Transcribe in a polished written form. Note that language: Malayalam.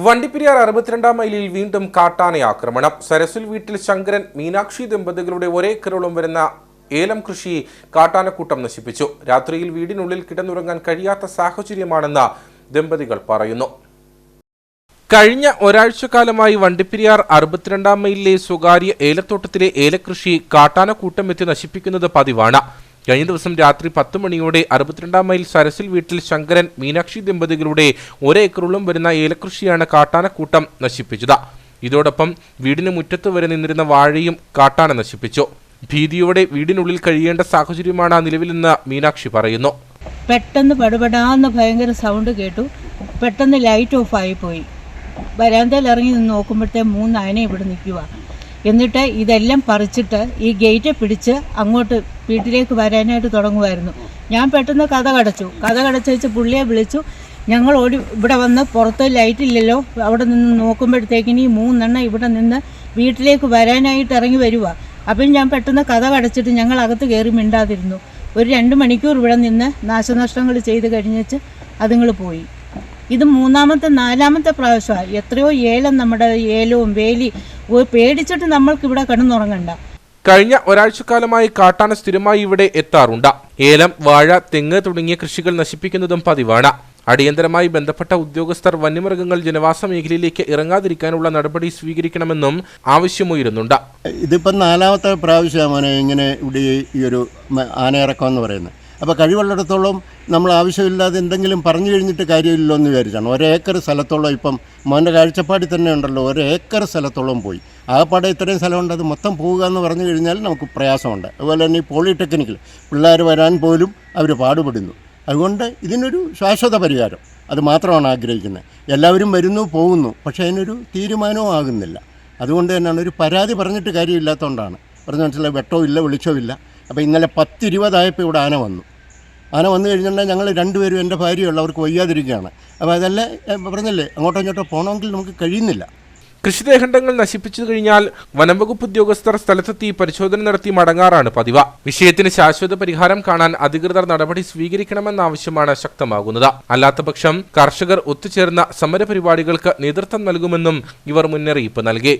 വണ്ടിപ്പെരിയാർ 62-ാം മൈലിൽ വീണ്ടും കാട്ടാന ആക്രമണം. സരസിൽ വീട്ടിൽ ശങ്കരൻ മീനാക്ഷി ദമ്പതികളുടെ ഒരേ ഏക്കറോളം വരുന്ന ഏലം കൃഷി കാട്ടാനക്കൂട്ടം നശിപ്പിച്ചു. രാത്രിയിൽ വീടിനുള്ളിൽ കിടന്നുറങ്ങാൻ കഴിയാത്ത സാഹചര്യമാണെന്ന് ദമ്പതികൾ പറയുന്നു. കഴിഞ്ഞ ഒരാഴ്ചക്കാലമായി വണ്ടിപ്പെരിയാർ 62-ാം മൈലിലെ സ്വകാര്യ ഏലത്തോട്ടത്തിലെ ഏലകൃഷി കാട്ടാനക്കൂട്ടം എത്തി നശിപ്പിക്കുന്നത് പതിവാണ്. കഴിഞ്ഞ ദിവസം രാത്രി 10 മണിയോടെ 62-ാം മൈൽ സരസിൽ വീട്ടിൽ ശങ്കരൻ മീനാക്ഷി ദമ്പതികളുടെ ഒരേ ഏക്കറോളം വരുന്ന ഏലകൃഷിയാണ് കാട്ടാനക്കൂട്ടം നശിപ്പിച്ചത്. ഇതോടൊപ്പം വീടിന് മുറ്റത്ത് വരെ നിന്നിരുന്ന വാഴയും കാട്ടാന നശിപ്പിച്ചു. ഭീതിയോടെ വീടിനുള്ളിൽ കഴിയേണ്ട സാഹചര്യമാണ് നിലവിലെന്ന് മീനാക്ഷി പറയുന്നു. പെട്ടെന്ന് പടപടാന്ന് ഭയങ്കര സൗണ്ട് കേട്ടു. പെട്ടെന്ന് ലൈറ്റ് ഓഫ് ആയി പോയി. വരാന്തയിൽ ഇറങ്ങി നിന്ന് നോക്കുമ്പോഴത്തെ 3 ആന ഇവിടെ നിൽക്കുക. എന്നിട്ട് ഇതെല്ലാം പറിച്ചിട്ട് ഈ ഗേറ്റ് പിടിച്ച് അങ്ങോട്ട് വീട്ടിലേക്ക് വരാനായിട്ട് തുടങ്ങുമായിരുന്നു. ഞാൻ പെട്ടെന്ന് കഥ കടച്ച് വെച്ച് പുള്ളിയെ വിളിച്ചു. ഞങ്ങൾ ഇവിടെ വന്ന് പുറത്ത് ലൈറ്റില്ലല്ലോ, അവിടെ നിന്ന് നോക്കുമ്പോഴത്തേക്കിന് ഈ 3 എണ്ണം ഇവിടെ നിന്ന് വീട്ടിലേക്ക് വരാനായിട്ട് ഇറങ്ങി വരിക. അപ്പം ഞാൻ പെട്ടെന്ന് കഥ കടച്ചിട്ട് ഞങ്ങൾ അകത്ത് കയറി മിണ്ടാതിരുന്നു. ഒരു 2 മണിക്കൂർ ഇവിടെ നിന്ന് നാശനഷ്ടങ്ങൾ ചെയ്ത് കഴിഞ്ഞിട്ട് അതുങ്ങൾ പോയി. ഇത് 3-ാമത്തെ 4-ാമത്തെ പ്രാവശ്യമാണ്. എത്രയോ ഏലം, നമ്മുടെ ഏലവും വേലി പേടിച്ചിട്ട് നമ്മൾക്ക് ഇവിടെ കിടന്നുറങ്ങണ്ട. കഴിഞ്ഞ ഒരാഴ്ചക്കാലമായി കാട്ടാന സ്ഥിരമായി ഇവിടെ എത്താറുണ്ട്. ഏലം, വാഴ, തെങ്ങ് തുടങ്ങിയ കൃഷികൾ നശിപ്പിക്കുന്നതും പതിവാണ്. അടിയന്തരമായി ബന്ധപ്പെട്ട ഉദ്യോഗസ്ഥർ വന്യമൃഗങ്ങൾ ജനവാസ മേഖലയിലേക്ക് ഇറങ്ങാതിരിക്കാനുള്ള നടപടി സ്വീകരിക്കണമെന്നും ആവശ്യമുയരുന്നുണ്ട്. ഇതിപ്പം 4-ാമത്തെ പ്രാവശ്യമാണ് ഇങ്ങനെ ഇവിടെ ഈ ഒരു ആനയിറക്കം എന്ന് പറയുന്നത്. അപ്പോൾ കഴിവുള്ളിടത്തോളം നമ്മൾ ആവശ്യമില്ലാതെ എന്തെങ്കിലും പറഞ്ഞു കഴിഞ്ഞിട്ട് കാര്യമില്ലല്ലോ എന്ന് വിചാരിച്ചാണ്. 1 ഏക്കർ സ്ഥലത്തോളം ഇപ്പം മോൻ്റെ കാഴ്ചപ്പാടിൽ തന്നെ ഉണ്ടല്ലോ, 1 ഏക്കർ സ്ഥലത്തോളം പോയി. ആകപ്പാടെ ഇത്രയും സ്ഥലമുണ്ട്, അത് മൊത്തം പോവുക എന്ന് പറഞ്ഞു കഴിഞ്ഞാൽ നമുക്ക് പ്രയാസമുണ്ട്. അതുപോലെ തന്നെ ഈ പോളിടെക്നിക്കിൽ പിള്ളേർ വരാൻ പോലും അവർ പാടുപെടുന്നു. അതുകൊണ്ട് ഇതിനൊരു ശാശ്വത പരിഹാരം അത് മാത്രമാണ് ആഗ്രഹിക്കുന്നത്. എല്ലാവരും വരുന്നു പോകുന്നു, പക്ഷേ അതിനൊരു തീരുമാനവും ആകുന്നില്ല. അതുകൊണ്ട് തന്നെയാണ് ഒരു പരാതി പറഞ്ഞിട്ട് കാര്യമില്ലാത്തതുകൊണ്ടാണ്. പറഞ്ഞ മനസ്സിലായി, വെട്ടോ ഇല്ല വെളിച്ചോ ഇല്ല. അപ്പോൾ ഇന്നലെ 10:20 ആയപ്പോൾ ഇവിടെ ആന വന്നു കഴിഞ്ഞിട്ടുണ്ടെങ്കിൽ ഞങ്ങൾ 2 പേരും എൻ്റെ ഭാര്യയുള്ള അവർക്ക് വയ്യാതിരിക്കുകയാണ്. അപ്പോൾ അതെല്ലാം പറഞ്ഞല്ലേ, അങ്ങോട്ടോ ഇങ്ങോട്ടോ പോകണമെങ്കിൽ നമുക്ക് കഴിയുന്നില്ല. കൃഷിദേഹണ്ഡങ്ങൾ നശിപ്പിച്ചു കഴിഞ്ഞാൽ വനംവകുപ്പ് ഉദ്യോഗസ്ഥർ സ്ഥലത്തെത്തി പരിശോധന നടത്തി മടങ്ങാറാണ് പതിവ്. വിഷയത്തിന് ശാശ്വത പരിഹാരം കാണാൻ അധികൃതർ നടപടി സ്വീകരിക്കണമെന്ന ആവശ്യമാണ് ശക്തമാകുന്നത്. അല്ലാത്തപക്ഷം കർഷകർ ഒത്തുചേർന്ന സമരപരിപാടികൾക്ക് നേതൃത്വം നൽകുമെന്നും ഇവർ മുന്നറിയിപ്പ് നൽകി.